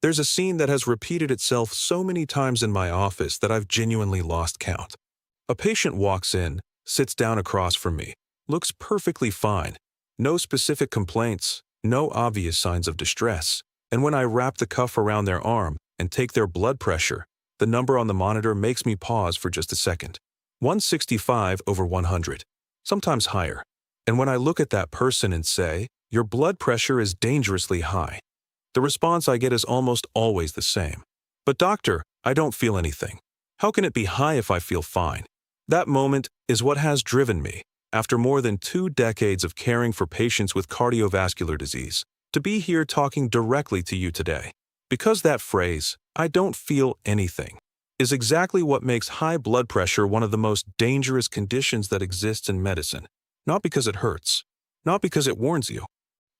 There's a scene that has repeated itself so many times in my office that I've genuinely lost count. A patient walks in, sits down across from me, looks perfectly fine, no specific complaints, no obvious signs of distress, and when I wrap the cuff around their arm and take their blood pressure, the number on the monitor makes me pause for just a second. 165/100, sometimes higher. And when I look at that person and say, "Your blood pressure is dangerously high," the response I get is almost always the same. "But doctor, I don't feel anything. How can it be high if I feel fine?" That moment is what has driven me, after more than 2 decades of caring for patients with cardiovascular disease, to be here talking directly to you today. Because that phrase, "I don't feel anything," is exactly what makes high blood pressure one of the most dangerous conditions that exists in medicine. Not because it hurts, not because it warns you,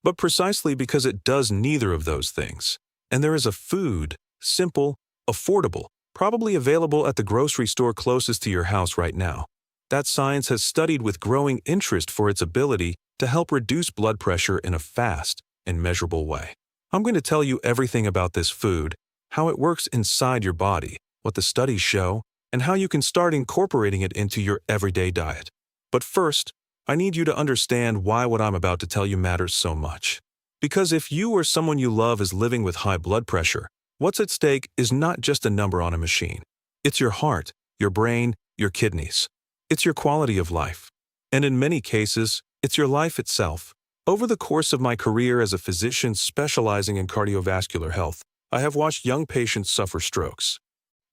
but precisely because it does neither of those things. And there is a food, simple, affordable, probably available at the grocery store closest to your house right now, that science has studied with growing interest for its ability to help reduce blood pressure in a fast and measurable way. I'm going to tell you everything about this food, how it works inside your body, what the studies show, and how you can start incorporating it into your everyday diet. But first, I need you to understand why what I'm about to tell you matters so much. Because if you or someone you love is living with high blood pressure, what's at stake is not just a number on a machine. It's your heart, your brain, your kidneys. It's your quality of life. And in many cases, it's your life itself. Over the course of my career as a physician specializing in cardiovascular health, I have watched young patients suffer strokes.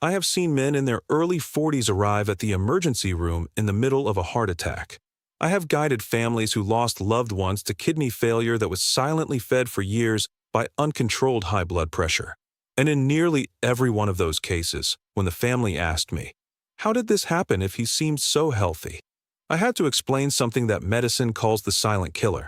I have seen men in their early 40s arrive at the emergency room in the middle of a heart attack. I have guided families who lost loved ones to kidney failure that was silently fed for years by uncontrolled high blood pressure. And in nearly every one of those cases, when the family asked me, "How did this happen if he seemed so healthy?" I had to explain something that medicine calls the silent killer.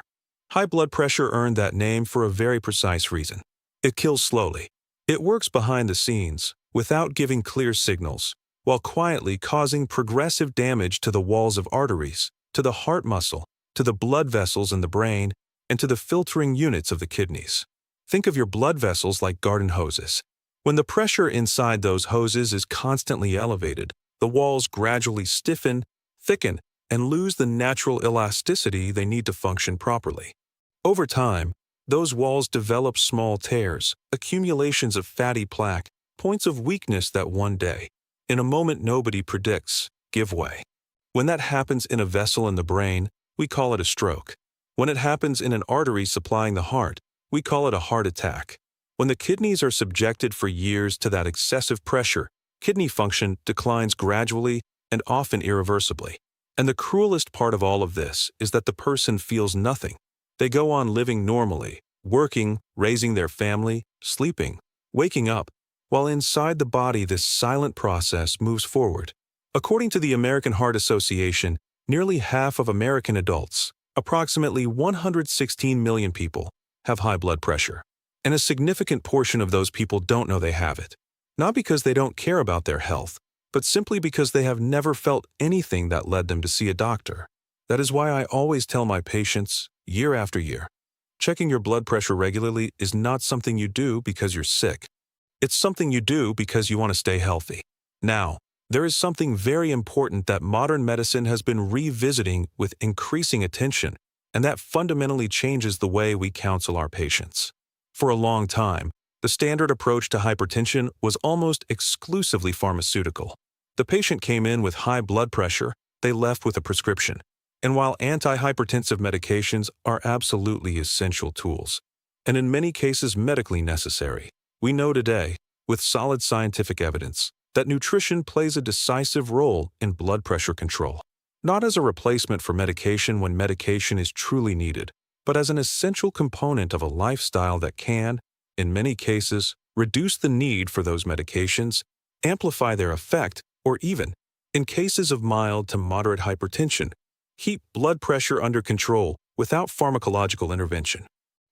High blood pressure earned that name for a very precise reason. It kills slowly. It works behind the scenes, without giving clear signals, while quietly causing progressive damage to the walls of arteries, to the heart muscle, to the blood vessels in the brain, and to the filtering units of the kidneys. Think of your blood vessels like garden hoses. When the pressure inside those hoses is constantly elevated, the walls gradually stiffen, thicken, and lose the natural elasticity they need to function properly. Over time, those walls develop small tears, accumulations of fatty plaque, points of weakness that one day, in a moment nobody predicts, give way. When that happens in a vessel in the brain, we call it a stroke. When it happens in an artery supplying the heart, we call it a heart attack. When the kidneys are subjected for years to that excessive pressure, kidney function declines gradually and often irreversibly. And the cruelest part of all of this is that the person feels nothing. They go on living normally, working, raising their family, sleeping, waking up, while inside the body this silent process moves forward. According to the American Heart Association, nearly half of American adults, approximately 116 million people, have high blood pressure. And a significant portion of those people don't know they have it. Not because they don't care about their health, but simply because they have never felt anything that led them to see a doctor. That is why I always tell my patients, year after year, checking your blood pressure regularly is not something you do because you're sick. It's something you do because you want to stay healthy. Now, there is something very important that modern medicine has been revisiting with increasing attention, and that fundamentally changes the way we counsel our patients. For a long time, the standard approach to hypertension was almost exclusively pharmaceutical. The patient came in with high blood pressure, they left with a prescription. And while antihypertensive medications are absolutely essential tools, and in many cases medically necessary, we know today, with solid scientific evidence, that nutrition plays a decisive role in blood pressure control. Not as a replacement for medication when medication is truly needed, but as an essential component of a lifestyle that can, in many cases, reduce the need for those medications, amplify their effect, or even, in cases of mild to moderate hypertension, keep blood pressure under control without pharmacological intervention.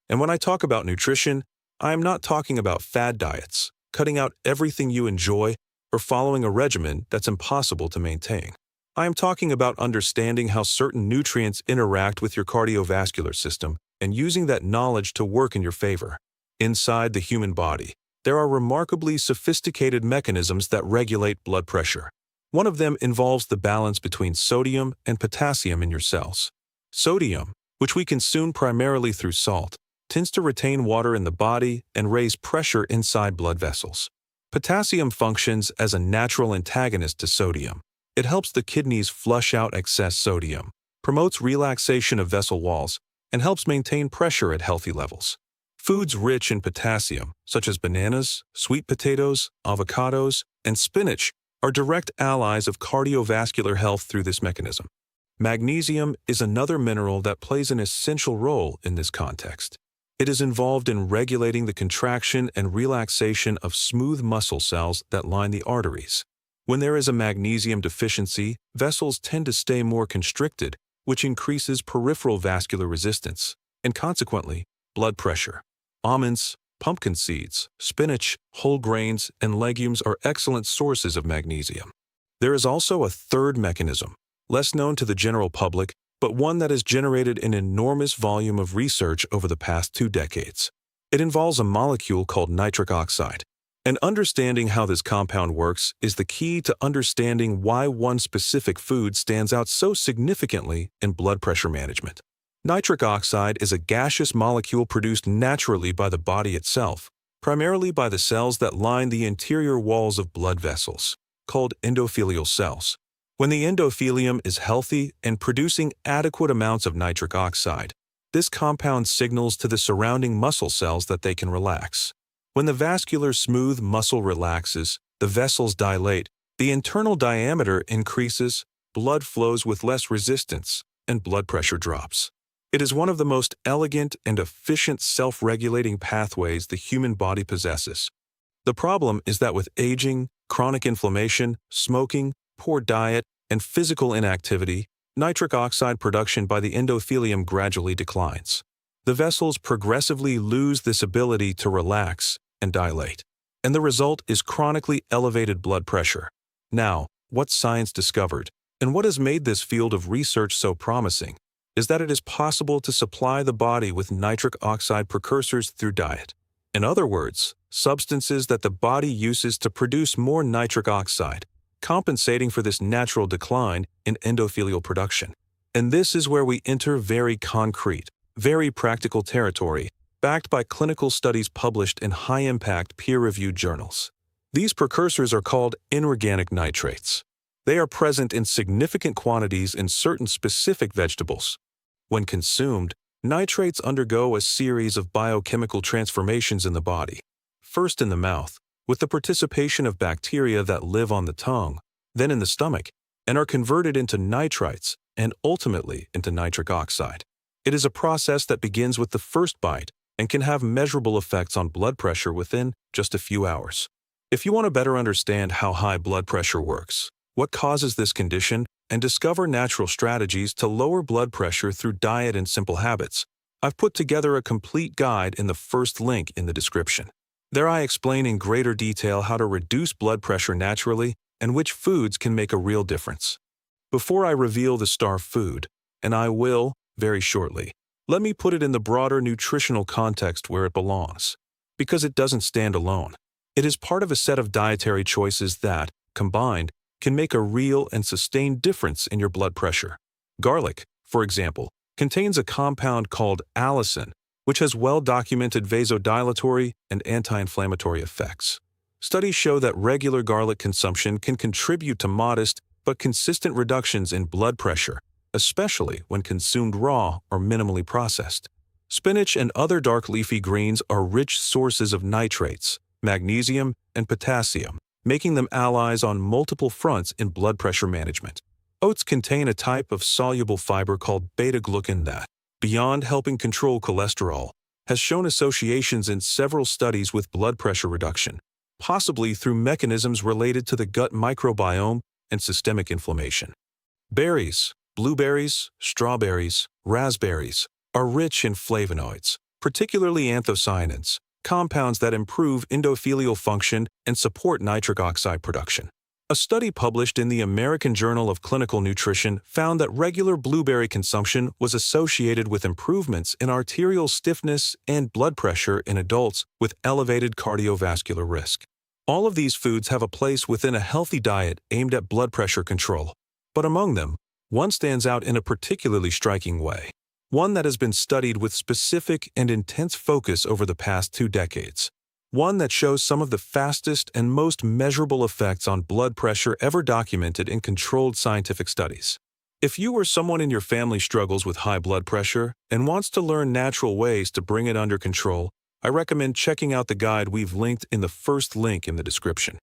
And when I talk about nutrition, I am not talking about fad diets, cutting out everything you enjoy, or following a regimen that's impossible to maintain. I am talking about understanding how certain nutrients interact with your cardiovascular system and using that knowledge to work in your favor. Inside the human body, There are remarkably sophisticated mechanisms that regulate blood pressure. One of them involves the balance between sodium and potassium in your cells. Sodium, which we consume primarily through salt, tends to retain water in the body and raise pressure inside blood vessels. Potassium functions as a natural antagonist to sodium. It helps the kidneys flush out excess sodium, promotes relaxation of vessel walls, and helps maintain pressure at healthy levels. Foods rich in potassium, such as bananas, sweet potatoes, avocados, and spinach, are direct allies of cardiovascular health through this mechanism. Magnesium is another mineral that plays an essential role in this context. It is involved in regulating the contraction and relaxation of smooth muscle cells that line the arteries. When there is a magnesium deficiency, vessels tend to stay more constricted, which increases peripheral vascular resistance, and consequently, blood pressure. Almonds, pumpkin seeds, spinach, whole grains, and legumes are excellent sources of magnesium. There is also a third mechanism, less known to the general public, but one that has generated an enormous volume of research over the past 2 decades. It involves a molecule called nitric oxide. And understanding how this compound works is the key to understanding why one specific food stands out so significantly in blood pressure management. Nitric oxide is a gaseous molecule produced naturally by the body itself, primarily by the cells that line the interior walls of blood vessels, called endothelial cells. When the endothelium is healthy and producing adequate amounts of nitric oxide, this compound signals to the surrounding muscle cells that they can relax. When the vascular smooth muscle relaxes, the vessels dilate, the internal diameter increases, blood flows with less resistance, and blood pressure drops. It is one of the most elegant and efficient self-regulating pathways the human body possesses. The problem is that with aging, chronic inflammation, smoking, poor diet, and physical inactivity, nitric oxide production by the endothelium gradually declines. The vessels progressively lose this ability to relax and dilate, and the result is chronically elevated blood pressure. Now, what science discovered, and what has made this field of research so promising, is that it is possible to supply the body with nitric oxide precursors through diet. In other words, substances that the body uses to produce more nitric oxide, compensating for this natural decline in endothelial production. And this is where we enter very concrete, very practical territory, backed by clinical studies published in high-impact peer-reviewed journals. These precursors are called inorganic nitrates. They are present in significant quantities in certain specific vegetables. When consumed, nitrates undergo a series of biochemical transformations in the body, first in the mouth, with the participation of bacteria that live on the tongue, then in the stomach, and are converted into nitrites and ultimately into nitric oxide. It is a process that begins with the first bite and can have measurable effects on blood pressure within just a few hours. If you want to better understand how high blood pressure works, what causes this condition, and discover natural strategies to lower blood pressure through diet and simple habits, I've put together a complete guide in the first link in the description. There I explain in greater detail how to reduce blood pressure naturally and which foods can make a real difference. Before I reveal the star food, and I will very shortly, let me put it in the broader nutritional context where it belongs, because it doesn't stand alone. It is part of a set of dietary choices that, combined, can make a real and sustained difference in your blood pressure. Garlic, for example, contains a compound called allicin, which has well-documented vasodilatory and anti-inflammatory effects. Studies show that regular garlic consumption can contribute to modest but consistent reductions in blood pressure, especially when consumed raw or minimally processed. Spinach and other dark leafy greens are rich sources of nitrates, magnesium, and potassium, making them allies on multiple fronts in blood pressure management. Oats contain a type of soluble fiber called beta-glucan that, beyond helping control cholesterol, has shown associations in several studies with blood pressure reduction, possibly through mechanisms related to the gut microbiome and systemic inflammation. Berries, blueberries, strawberries, raspberries, are rich in flavonoids, particularly anthocyanins, compounds that improve endothelial function and support nitric oxide production. A study published in the American Journal of Clinical Nutrition found that regular blueberry consumption was associated with improvements in arterial stiffness and blood pressure in adults with elevated cardiovascular risk. All of these foods have a place within a healthy diet aimed at blood pressure control. But among them, one stands out in a particularly striking way, one that has been studied with specific and intense focus over the past 2 decades. One that shows some of the fastest and most measurable effects on blood pressure ever documented in controlled scientific studies. If you or someone in your family struggles with high blood pressure and wants to learn natural ways to bring it under control, I recommend checking out the guide we've linked in the first link in the description.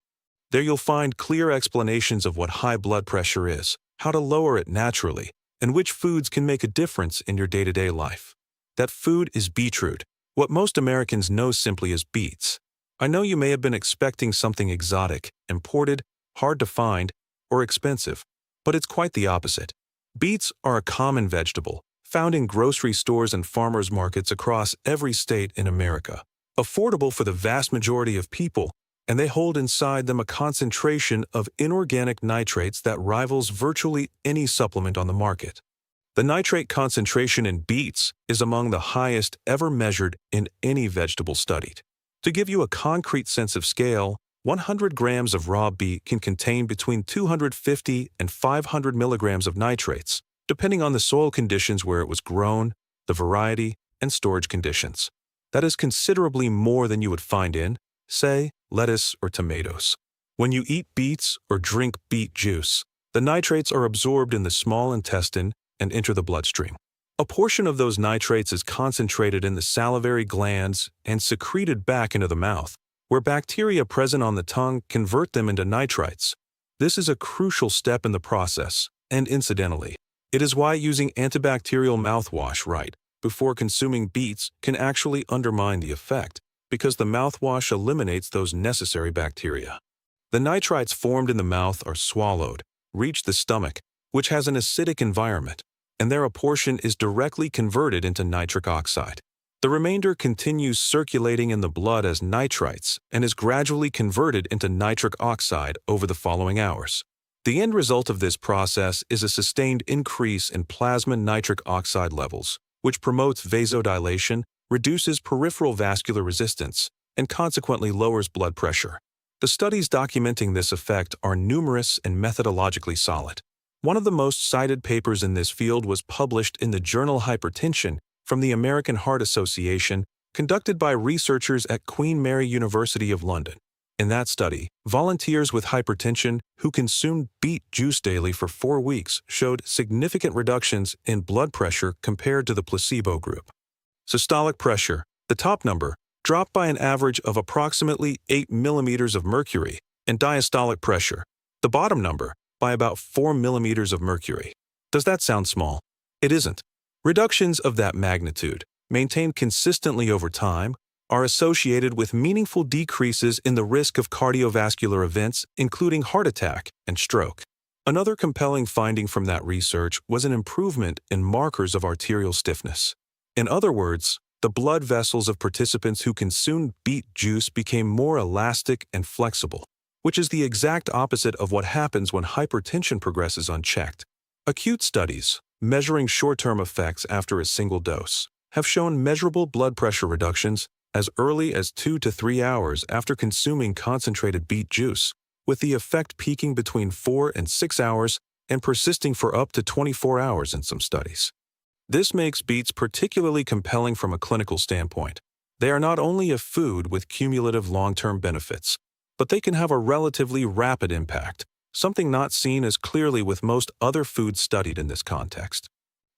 There you'll find clear explanations of what high blood pressure is, how to lower it naturally, and which foods can make a difference in your day-to-day life. That food is beetroot, what most Americans know simply as beets. I know you may have been expecting something exotic, imported, hard to find, or expensive, but it's quite the opposite. Beets are a common vegetable, found in grocery stores and farmers markets across every state in America. Affordable for the vast majority of people, and they hold inside them a concentration of inorganic nitrates that rivals virtually any supplement on the market. The nitrate concentration in beets is among the highest ever measured in any vegetable studied. To give you a concrete sense of scale, 100 grams of raw beet can contain between 250 and 500 milligrams of nitrates, depending on the soil conditions where it was grown, the variety, and storage conditions. That is considerably more than you would find in, say, lettuce or tomatoes. When you eat beets or drink beet juice, the nitrates are absorbed in the small intestine and enter the bloodstream. A portion of those nitrates is concentrated in the salivary glands and secreted back into the mouth, where bacteria present on the tongue convert them into nitrites. This is a crucial step in the process, and incidentally, it is why using antibacterial mouthwash right before consuming beets can actually undermine the effect, because the mouthwash eliminates those necessary bacteria. The nitrites formed in the mouth are swallowed, reach the stomach, which has an acidic environment, and their portion is directly converted into nitric oxide. The remainder continues circulating in the blood as nitrites and is gradually converted into nitric oxide over the following hours. The end result of this process is a sustained increase in plasma nitric oxide levels, which promotes vasodilation, reduces peripheral vascular resistance, and consequently lowers blood pressure. The studies documenting this effect are numerous and methodologically solid. One of the most cited papers in this field was published in the journal Hypertension from the American Heart Association, conducted by researchers at Queen Mary University of London. In that study, volunteers with hypertension who consumed beet juice daily for 4 weeks showed significant reductions in blood pressure compared to the placebo group. Systolic pressure, the top number, dropped by an average of approximately 8 millimeters of mercury, and diastolic pressure, the bottom number, by about 4 millimeters of mercury. Does that sound small? It isn't. Reductions of that magnitude, maintained consistently over time, are associated with meaningful decreases in the risk of cardiovascular events, including heart attack and stroke. Another compelling finding from that research was an improvement in markers of arterial stiffness. In other words, the blood vessels of participants who consumed beet juice became more elastic and flexible, which is the exact opposite of what happens when hypertension progresses unchecked. Acute studies, measuring short-term effects after a single dose, have shown measurable blood pressure reductions as early as 2 to 3 hours after consuming concentrated beet juice, with the effect peaking between 4 and 6 hours and persisting for up to 24 hours in some studies. This makes beets particularly compelling from a clinical standpoint. They are not only a food with cumulative long-term benefits, but they can have a relatively rapid impact, something not seen as clearly with most other foods studied in this context.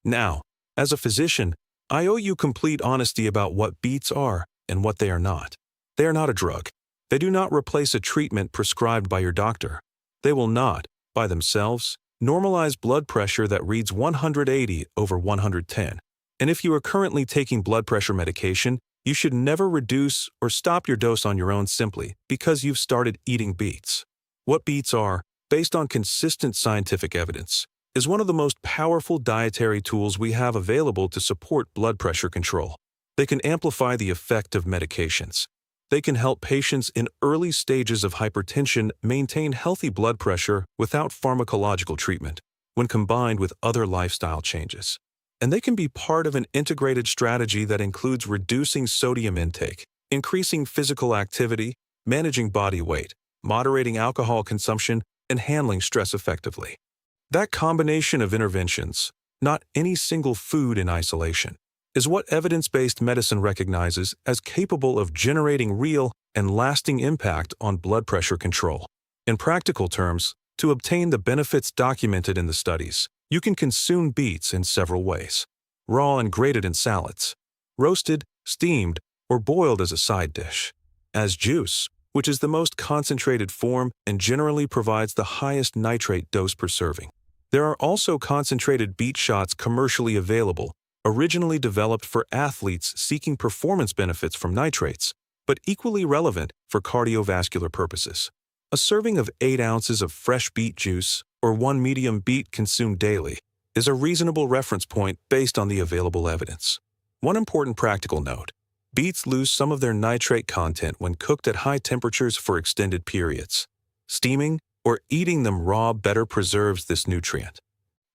Now, as a physician, I owe you complete honesty about what beets are and what they are not. They are not a drug. They do not replace a treatment prescribed by your doctor. They will not, by themselves, normalize blood pressure that reads 180 over 110. And if you are currently taking blood pressure medication, you should never reduce or stop your dose on your own simply because you've started eating beets. What beets are, based on consistent scientific evidence, is one of the most powerful dietary tools we have available to support blood pressure control. They can amplify the effect of medications. They can help patients in early stages of hypertension maintain healthy blood pressure without pharmacological treatment when combined with other lifestyle changes. And they can be part of an integrated strategy that includes reducing sodium intake, increasing physical activity, managing body weight, moderating alcohol consumption, and handling stress effectively. That combination of interventions, not any single food in isolation, is what evidence-based medicine recognizes as capable of generating real and lasting impact on blood pressure control. In practical terms, to obtain the benefits documented in the studies, you can consume beets in several ways: raw and grated in salads, roasted, steamed, or boiled as a side dish, as juice, which is the most concentrated form and generally provides the highest nitrate dose per serving. There are also concentrated beet shots commercially available, originally developed for athletes seeking performance benefits from nitrates, but equally relevant for cardiovascular purposes. A serving of 8 ounces of fresh beet juice, or 1 medium beet consumed daily, is a reasonable reference point based on the available evidence. One important practical note: beets lose some of their nitrate content when cooked at high temperatures for extended periods. Steaming or eating them raw better preserves this nutrient.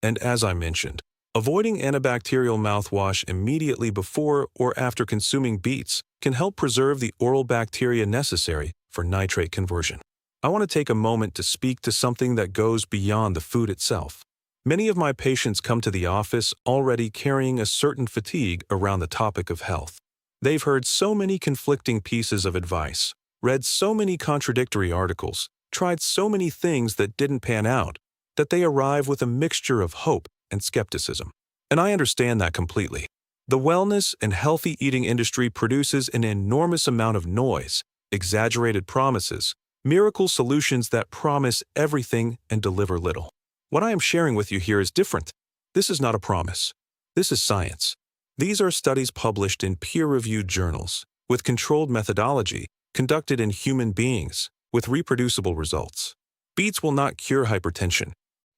And as I mentioned, avoiding antibacterial mouthwash immediately before or after consuming beets can help preserve the oral bacteria necessary for nitrate conversion. I want to take a moment to speak to something that goes beyond the food itself. Many of my patients come to the office already carrying a certain fatigue around the topic of health. They've heard so many conflicting pieces of advice, read so many contradictory articles, tried so many things that didn't pan out, that they arrive with a mixture of hope and skepticism. And I understand that completely. The wellness and healthy eating industry produces an enormous amount of noise, exaggerated promises, miracle solutions that promise everything and deliver little. What I am sharing with you here is different. This is not a promise. This is science. These are studies published in peer-reviewed journals, with controlled methodology, conducted in human beings, with reproducible results. Beets will not cure hypertension,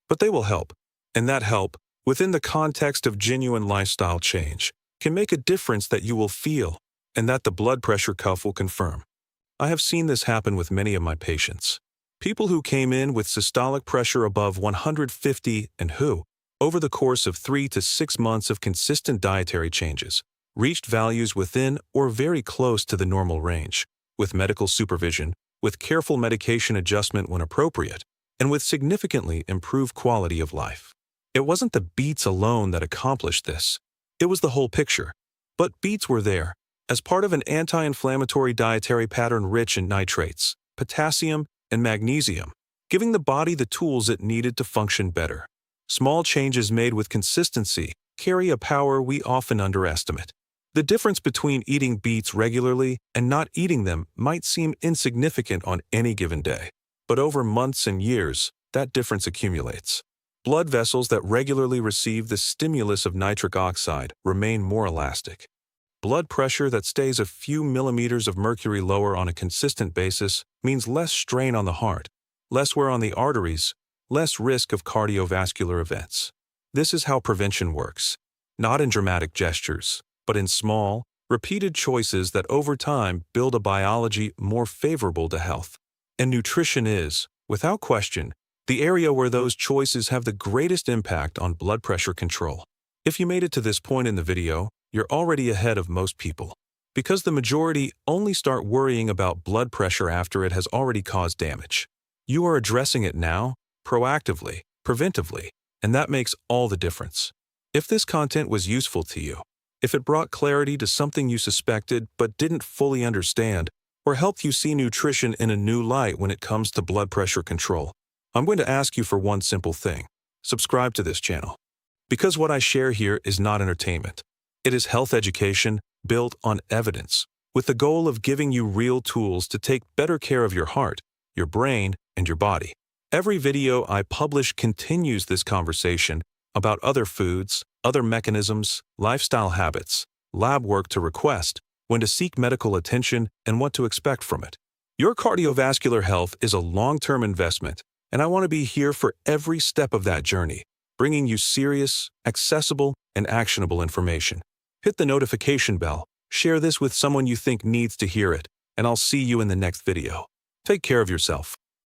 but they will help. And that help, within the context of genuine lifestyle change, can make a difference that you will feel and that the blood pressure cuff will confirm. I have seen this happen with many of my patients. People who came in with systolic pressure above 150 and who, over the course of 3 to 6 months of consistent dietary changes, reached values within or very close to the normal range, with medical supervision, with careful medication adjustment when appropriate, and with significantly improved quality of life. It wasn't the beets alone that accomplished this. It was the whole picture. But beets were there, as part of an anti-inflammatory dietary pattern rich in nitrates, potassium, and magnesium, giving the body the tools it needed to function better. Small changes made with consistency carry a power we often underestimate. The difference between eating beets regularly and not eating them might seem insignificant on any given day, but over months and years, that difference accumulates. Blood vessels that regularly receive the stimulus of nitric oxide remain more elastic. Blood pressure that stays a few millimeters of mercury lower on a consistent basis means less strain on the heart, less wear on the arteries, less risk of cardiovascular events. This is how prevention works, not in dramatic gestures, but in small, repeated choices that over time build a biology more favorable to health. And nutrition is, without question, the area where those choices have the greatest impact on blood pressure control. If you made it to this point in the video, you're already ahead of most people, because the majority only start worrying about blood pressure after it has already caused damage. You are addressing it now, proactively, preventively, and that makes all the difference. If this content was useful to you, if it brought clarity to something you suspected but didn't fully understand, or helped you see nutrition in a new light when it comes to blood pressure control, I'm going to ask you for one simple thing: subscribe to this channel. Because what I share here is not entertainment. It is health education built on evidence, with the goal of giving you real tools to take better care of your heart, your brain, and your body. Every video I publish continues this conversation about other foods, other mechanisms, lifestyle habits, lab work to request, when to seek medical attention, and what to expect from it. Your cardiovascular health is a long-term investment, and I want to be here for every step of that journey, bringing you serious, accessible, and actionable information. Hit the notification bell, share this with someone you think needs to hear it, and I'll see you in the next video. Take care of yourself.